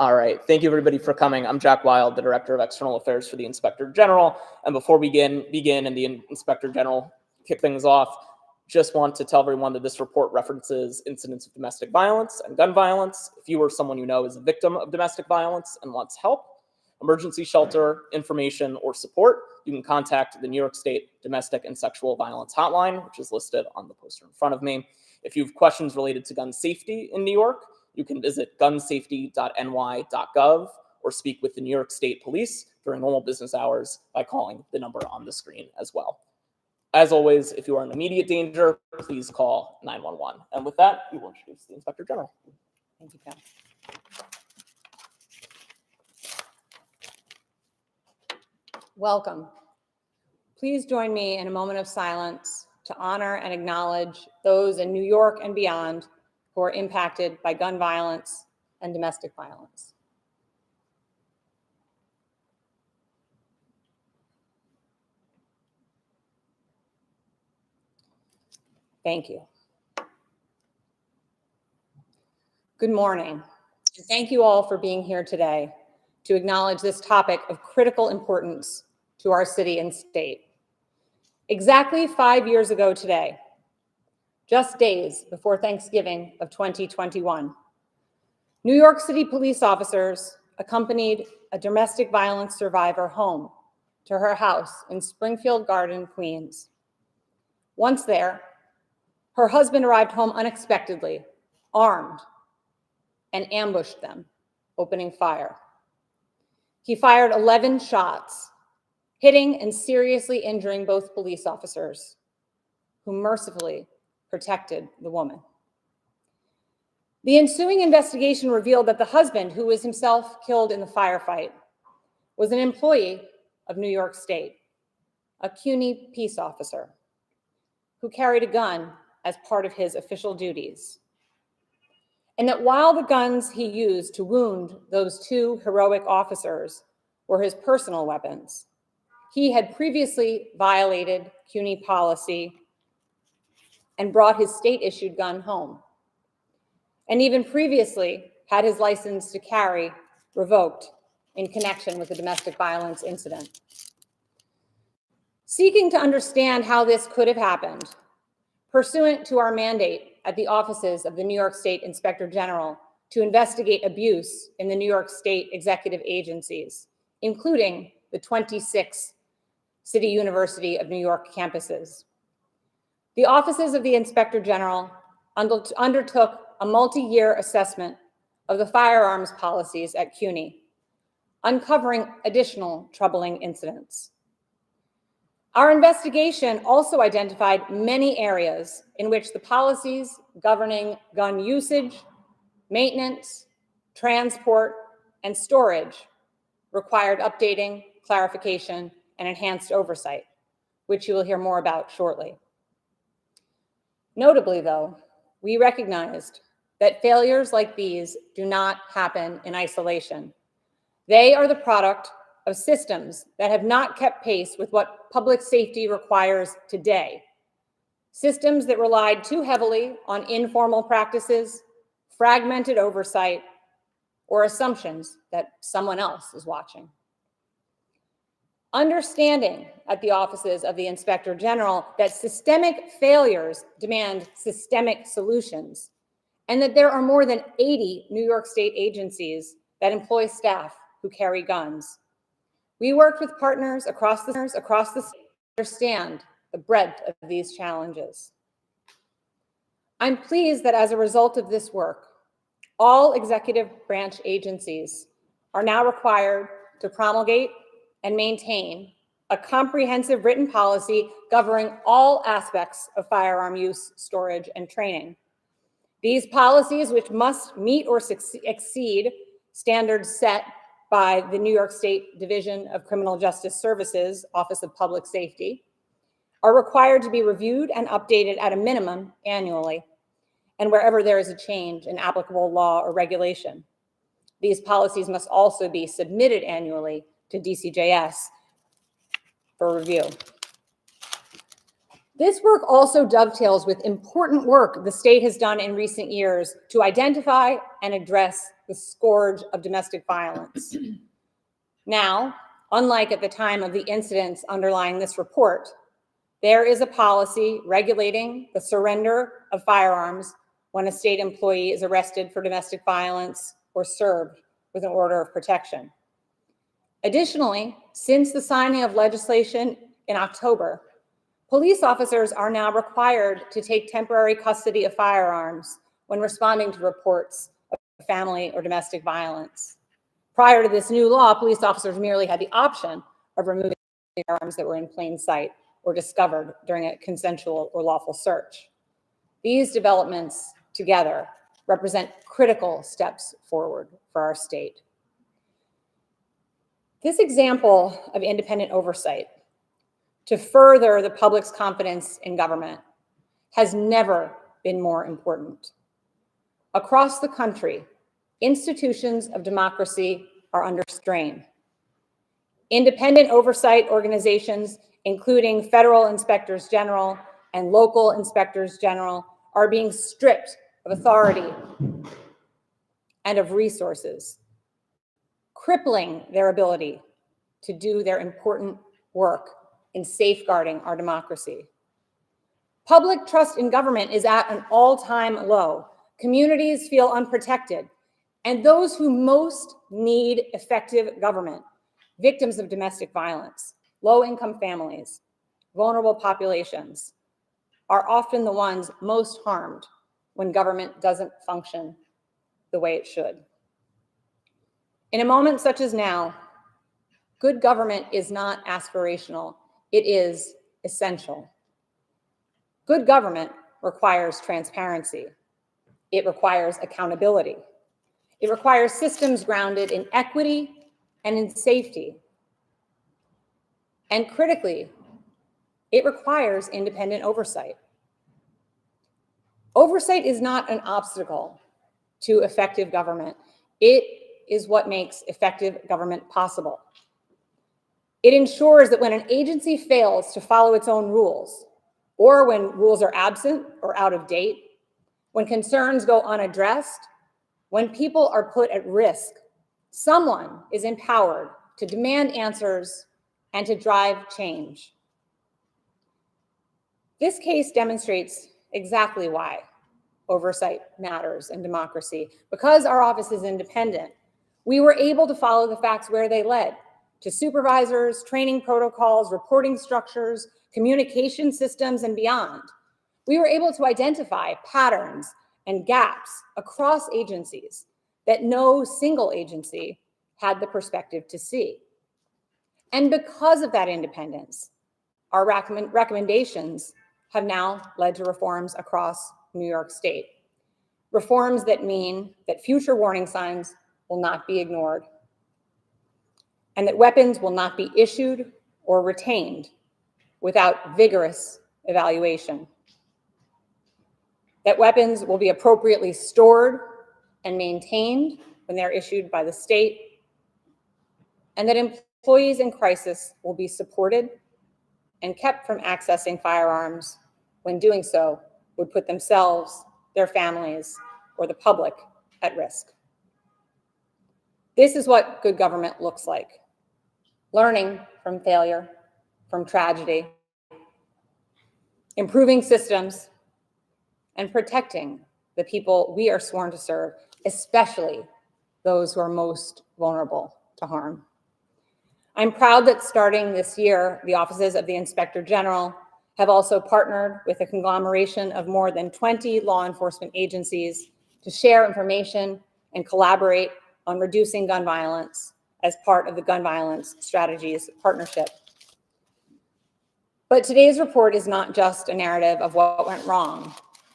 All right, thank you everybody for coming. I'm Jack Wild, the Director of External Affairs for the Inspector General. And before we begin and the Inspector General kick things off, just want to tell everyone that this report references incidents of domestic violence and gun violence. If you or someone you know is a victim of domestic violence and wants help, emergency shelter, information, or support, you can contact the New York State Domestic and Sexual Violence Hotline, which is listed on the poster in front of me. If you have questions related to gun safety in New York, you can visit gunsafety.ny.gov or speak with the New York State Police during normal business hours by calling the number on the screen as well. As always, if you are in immediate danger, please call 911. And with that, we will introduce the Inspector General. Thank you, Pat. Welcome. Please join me in a moment of silence to honor and acknowledge those in New York and beyond who are impacted by gun violence and domestic violence. Thank you. Good morning, and thank you all for being here today to acknowledge this topic of critical importance to our city and state. Exactly 5 years ago today, just days before Thanksgiving of 2021, New York City police officers accompanied a domestic violence survivor home to her house in Springfield Garden, Queens. Once there, her husband arrived home unexpectedly, armed, and ambushed them, opening fire. He fired 11 shots, hitting and seriously injuring both police officers, who mercifully protected the woman. The ensuing investigation revealed that the husband, who was himself killed in the firefight, was an employee of New York State, a CUNY peace officer, who carried a gun as part of his official duties. And that while the guns he used to wound those two heroic officers were his personal weapons, he had previously violated CUNY policy and brought his state-issued gun home, and even previously had his license to carry revoked in connection with a domestic violence incident. Seeking to understand how this could have happened, pursuant to our mandate at the offices of the New York State Inspector General to investigate abuse in the New York State executive agencies, including the 26 City University of New York campuses, the offices of the Inspector General undertook a multi-year assessment of the firearms policies at CUNY, uncovering additional troubling incidents. Our investigation also identified many areas in which the policies governing gun usage, maintenance, transport, and storage required updating, clarification, and enhanced oversight, which you will hear more about shortly. Notably, though, we recognized that failures like these do not happen in isolation. They are the product of systems that have not kept pace with what public safety requires today. Systems that relied too heavily on informal practices, fragmented oversight, or assumptions that someone else is watching. Understanding at the offices of the Inspector General that systemic failures demand systemic solutions, and that there are more than 80 New York State agencies that employ staff who carry guns. We worked with partners across the state to understand the breadth of these challenges. I'm pleased that as a result of this work, all executive branch agencies are now required to promulgate and maintain a comprehensive written policy governing all aspects of firearm use, storage, and training. These policies, which must meet or exceed standards set by the New York State Division of Criminal Justice Services, Office of Public Safety, are required to be reviewed and updated at a minimum annually, and wherever there is a change in applicable law or regulation. These policies must also be submitted annually to DCJS for review. This work also dovetails with important work the state has done in recent years to identify and address the scourge of domestic violence. Now, unlike at the time of the incidents underlying this report, there is a policy regulating the surrender of firearms when a state employee is arrested for domestic violence or served with an order of protection. Additionally, since the signing of legislation in October, police officers are now required to take temporary custody of firearms when responding to reports of family or domestic violence. Prior to this new law, police officers merely had the option of removing firearms that were in plain sight or discovered during a consensual or lawful search. These developments together represent critical steps forward for our state. This example of independent oversight to further the public's confidence in government has never been more important. Across the country, institutions of democracy are under strain. Independent oversight organizations, including federal inspectors general and local inspectors general, are being stripped of authority and of resources, crippling their ability to do their important work in safeguarding our democracy. Public trust in government is at an all-time low. Communities feel unprotected, and those who most need effective government, victims of domestic violence, low-income families, vulnerable populations, are often the ones most harmed when government doesn't function the way it should. In a moment such as now, good government is not aspirational, it is essential. Good government requires transparency. It requires accountability. It requires systems grounded in equity and in safety. And critically, it requires independent oversight. Oversight is not an obstacle to effective government. It is what makes effective government possible. It ensures that when an agency fails to follow its own rules, or when rules are absent or out of date, when concerns go unaddressed, when people are put at risk, someone is empowered to demand answers and to drive change. This case demonstrates exactly why oversight matters in democracy. Because our office is independent, we were able to follow the facts where they led, to supervisors, training protocols, reporting structures, communication systems, and beyond. We were able to identify patterns and gaps across agencies that no single agency had the perspective to see. And because of that independence, our recommendations have now led to reforms across New York State. Reforms that mean that future warning signs will not be ignored, and that weapons will not be issued or retained without vigorous evaluation. That weapons will be appropriately stored and maintained when they're issued by the state, and that employees in crisis will be supported and kept from accessing firearms when doing so would put themselves, their families, or the public at risk. This is what good government looks like. Learning from failure, from tragedy, improving systems, and protecting the people we are sworn to serve, especially those who are most vulnerable to harm. I'm proud that starting this year, the offices of the Inspector General have also partnered with a conglomeration of more than 20 law enforcement agencies to share information and collaborate on reducing gun violence as part of the Gun Violence Strategies Partnership. But today's report is not just a narrative of what went wrong.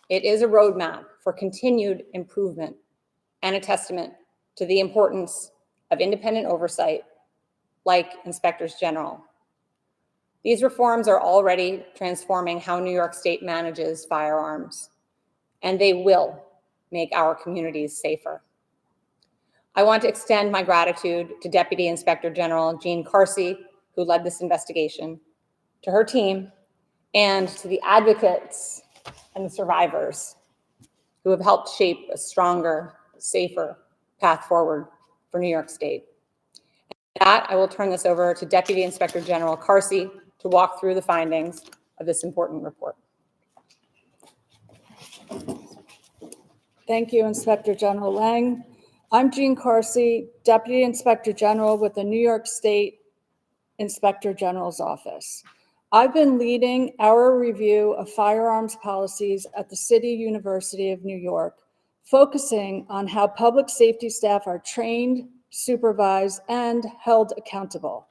It is a roadmap for continued improvement and a testament to the importance of independent oversight like inspectors general. These reforms are already transforming how New York State manages firearms, and they will make our communities safer. I want to extend my gratitude to Deputy Inspector General Jean Carsey, who led this investigation, to her team, and to the advocates and the survivors who have helped shape a stronger, safer path forward for New York State. With that, I will turn this over to Deputy Inspector General Carsey to walk through the findings of this important report. Thank you, Inspector General Lang. I'm Jean Carsey, Deputy Inspector General with the New York State Inspector General's Office. I've been leading our review of firearms policies at the City University of New York, focusing on how public safety staff are trained, supervised, and held accountable.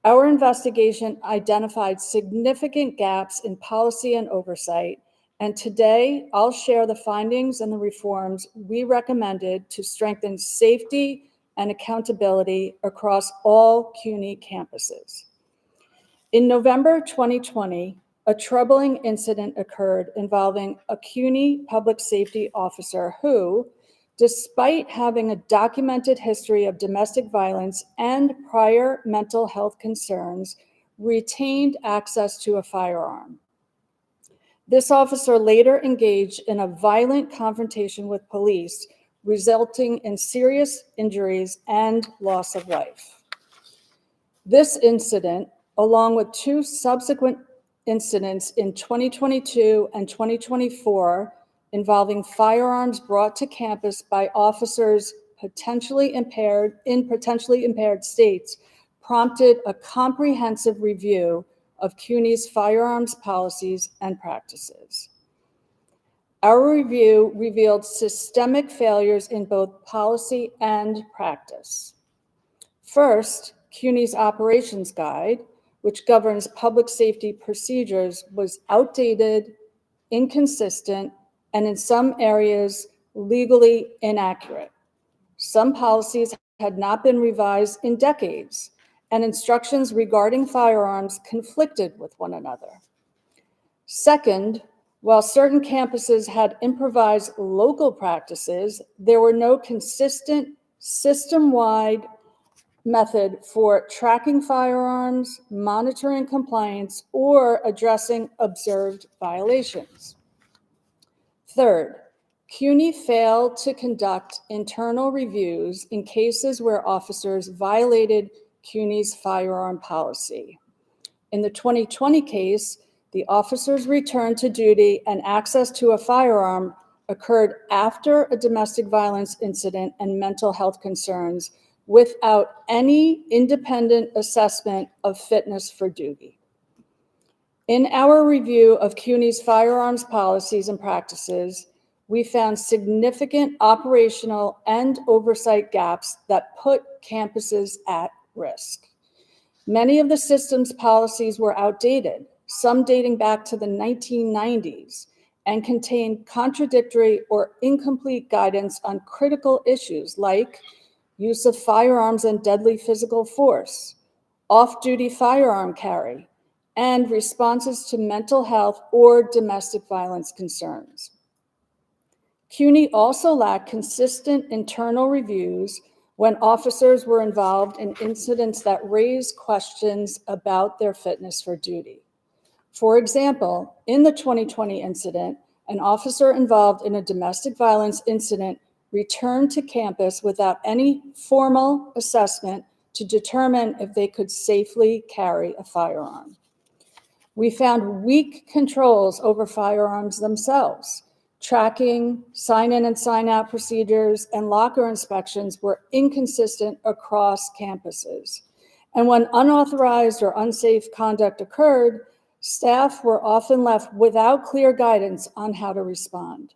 Our investigation identified significant gaps in policy and oversight, and today I'll share the findings and the reforms we recommended to strengthen safety and accountability across all CUNY campuses. In November 2020, a troubling incident occurred involving a CUNY public safety officer who, despite having a documented history of domestic violence and prior mental health concerns, retained access to a firearm. This officer later engaged in a violent confrontation with police, resulting in serious injuries and loss of life. This incident, along with two subsequent incidents in 2022 and 2024 involving firearms brought to campus by officers potentially impaired states, prompted a comprehensive review of CUNY's firearms policies and practices. Our review revealed systemic failures in both policy and practice. First, CUNY's operations guide, which governs public safety procedures, was outdated, inconsistent, and in some areas legally inaccurate. Some policies had not been revised in decades, and instructions regarding firearms conflicted with one another. Second, while certain campuses had improvised local practices, there were no consistent system-wide method for tracking firearms, monitoring compliance, or addressing observed violations. Third, CUNY failed to conduct internal reviews in cases where officers violated CUNY's firearm policy. In the 2020 case, the officer's return to duty and access to a firearm occurred after a domestic violence incident and mental health concerns without any independent assessment of fitness for duty. In our review of CUNY's firearms policies and practices, we found significant operational and oversight gaps that put campuses at risk. Many of the system's policies were outdated, some dating back to the 1990s, and contained contradictory or incomplete guidance on critical issues like use of firearms and deadly physical force, off-duty firearm carry, and responses to mental health or domestic violence concerns. CUNY also lacked consistent internal reviews when officers were involved in incidents that raised questions about their fitness for duty. For example, in the 2020 incident, an officer involved in a domestic violence incident returned to campus without any formal assessment to determine if they could safely carry a firearm. We found weak controls over firearms themselves. Tracking, sign-in and sign-out procedures, and locker inspections were inconsistent across campuses. And when unauthorized or unsafe conduct occurred, staff were often left without clear guidance on how to respond.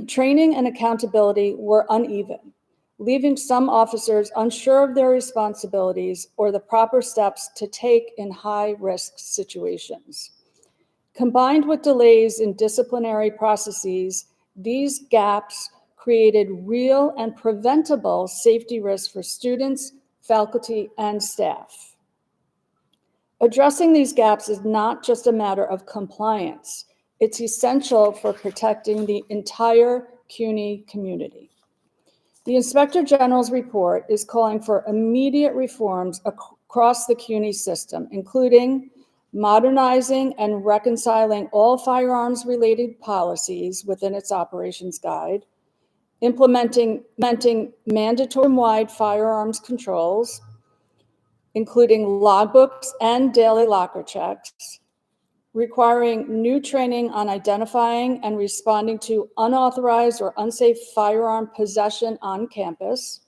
Training and accountability were uneven, leaving some officers unsure of their responsibilities or the proper steps to take in high-risk situations. Combined with delays in disciplinary processes, these gaps created real and preventable safety risks for students, faculty, and staff. Addressing these gaps is not just a matter of compliance. It's essential for protecting the entire CUNY community. The Inspector General's report is calling for immediate reforms across the CUNY system, including modernizing and reconciling all firearms-related policies within its operations guide, implementing mandatory-wide firearms controls, including logbooks and daily locker checks, requiring new training on identifying and responding to unauthorized or unsafe firearm possession on campus,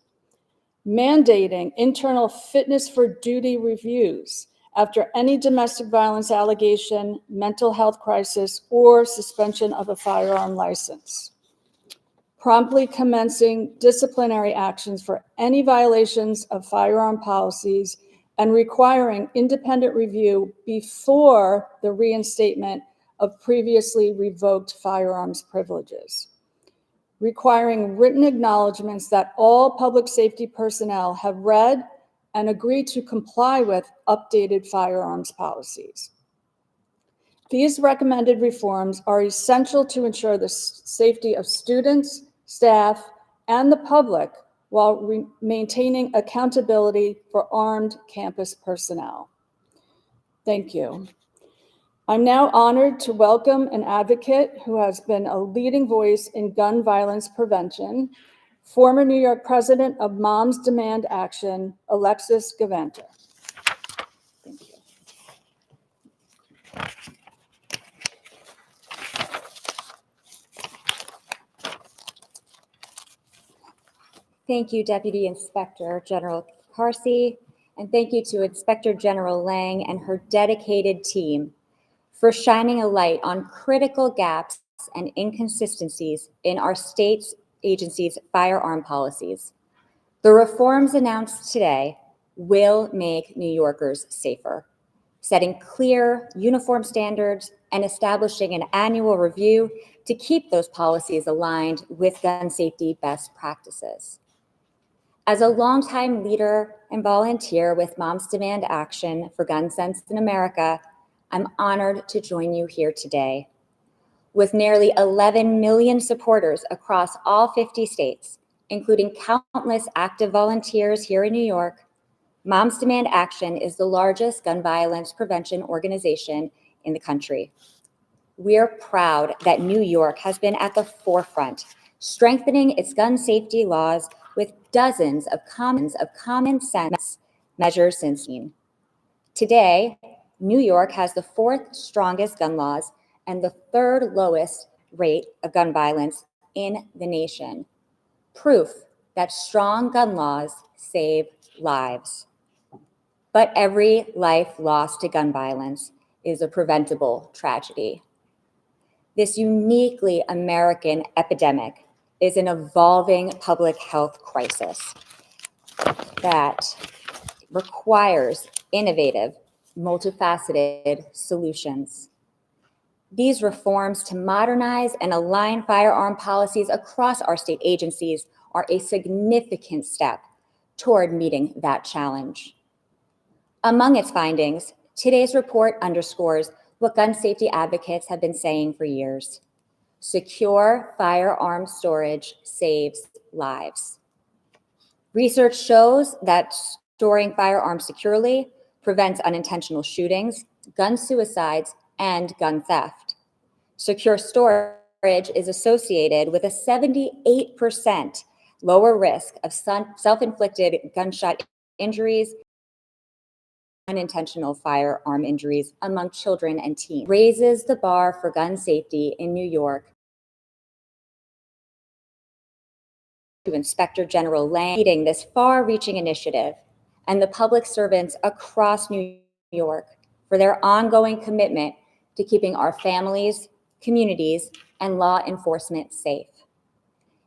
mandating internal fitness for duty reviews after any domestic violence allegation, mental health crisis, or suspension of a firearm license, promptly commencing disciplinary actions for any violations of firearm policies and requiring independent review before the reinstatement of previously revoked firearms privileges, requiring written acknowledgments that all public safety personnel have read and agreed to comply with updated firearms policies. These recommended reforms are essential to ensure the safety of students, staff, and the public while maintaining accountability for armed campus personnel. Thank you. I'm now honored to welcome an advocate who has been a leading voice in gun violence prevention, former New York president of Moms Demand Action, Alexis Gavanta. Thank you. Thank you, Deputy Inspector General Carsey, and thank you to Inspector General Lang and her dedicated team for shining a light on critical gaps and inconsistencies in our state's agencies' firearm policies. The reforms announced today will make New Yorkers safer, setting clear, uniform standards and establishing an annual review to keep those policies aligned with gun safety best practices. As a longtime leader and volunteer with Moms Demand Action for Gun Sense in America, I'm honored to join you here today. With nearly 11 million supporters across all 50 states, including countless active volunteers here in New York, Moms Demand Action is the largest gun violence prevention organization in the country. We're proud that New York has been at the forefront, strengthening its gun safety laws with dozens of common sense measures since. Today, New York has the fourth strongest gun laws and the third lowest rate of gun violence in the nation. Proof that strong gun laws save lives. But every life lost to gun violence is a preventable tragedy. This uniquely American epidemic is an evolving public health crisis that requires innovative, multifaceted solutions. These reforms to modernize and align firearm policies across our state agencies are a significant step toward meeting that challenge. Among its findings, today's report underscores what gun safety advocates have been saying for years. Secure firearm storage saves lives. Research shows that storing firearms securely prevents unintentional shootings, gun suicides, and gun theft. Secure storage is associated with a 78% lower risk of self-inflicted gunshot injuries, unintentional firearm injuries among children and teens. Raises the bar for gun safety in New York. To Inspector General Lang leading this far-reaching initiative and the public servants across New York for their ongoing commitment to keeping our families, communities, and law enforcement safe.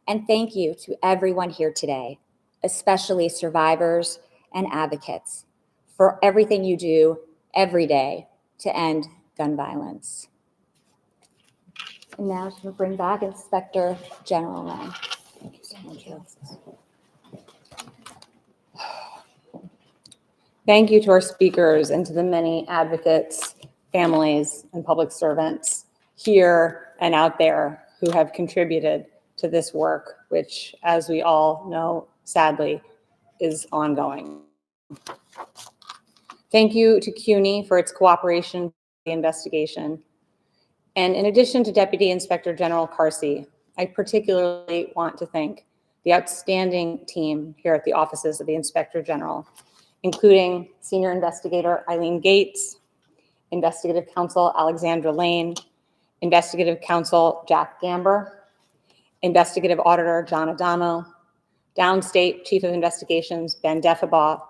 And thank you to everyone here today, especially survivors and advocates, for everything you do every day to end gun violence. And now to bring back Inspector General Lang. Thank you so much. Thank you to our speakers and to the many advocates, families, and public servants here and out there who have contributed to this work, which, as we all know, sadly, is ongoing. Thank you to CUNY for its cooperation in the investigation. And in addition to Deputy Inspector General Carsey, I particularly want to thank the outstanding team here at the offices of the Inspector General, including Senior Investigator Eileen Gates, Investigative Counsel Alexandra Lane, Investigative Counsel Jack Gamber, Investigative Auditor John Adamo, Downstate Chief of Investigations Ben Defebaugh,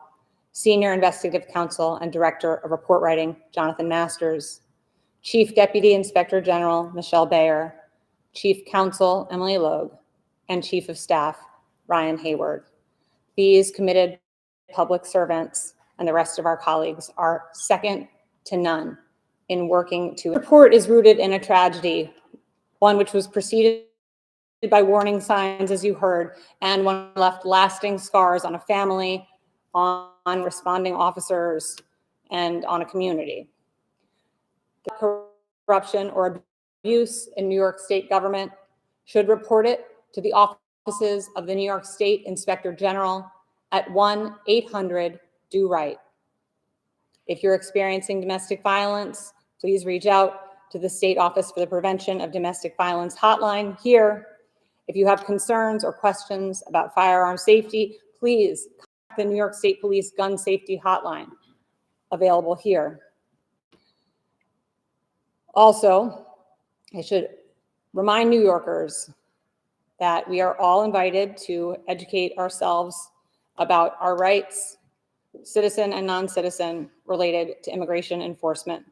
Senior Investigative Counsel and Director of Report Writing Jonathan Masters, Chief Deputy Inspector General Michelle Bayer, Chief Counsel Emily Logue, and Chief of Staff Ryan Hayward. These committed public servants and the rest of our colleagues are second to none in working to. The report is rooted in a tragedy, one which was preceded by warning signs, as you heard, and one left lasting scars on a family, on responding officers, and on a community. The corruption or abuse in New York State government should report it to the offices of the New York State Inspector General at 1-800-DO-RIGHT. If you're experiencing domestic violence, please reach out to the State Office for the Prevention of Domestic Violence hotline here. If you have concerns or questions about firearm safety, please contact the New York State Police Gun Safety Hotline, available here. Also, I should remind New Yorkers that we are all invited to educate ourselves about our rights, citizen and non-citizen, related to immigration enforcement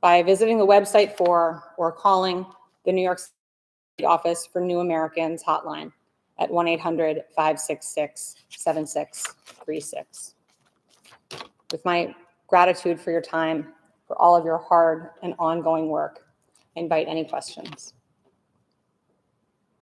by visiting the website for or calling the New York State Office for New Americans hotline at 1-800-566-7636. With my gratitude for your time, for all of your hard and ongoing work, I invite any questions.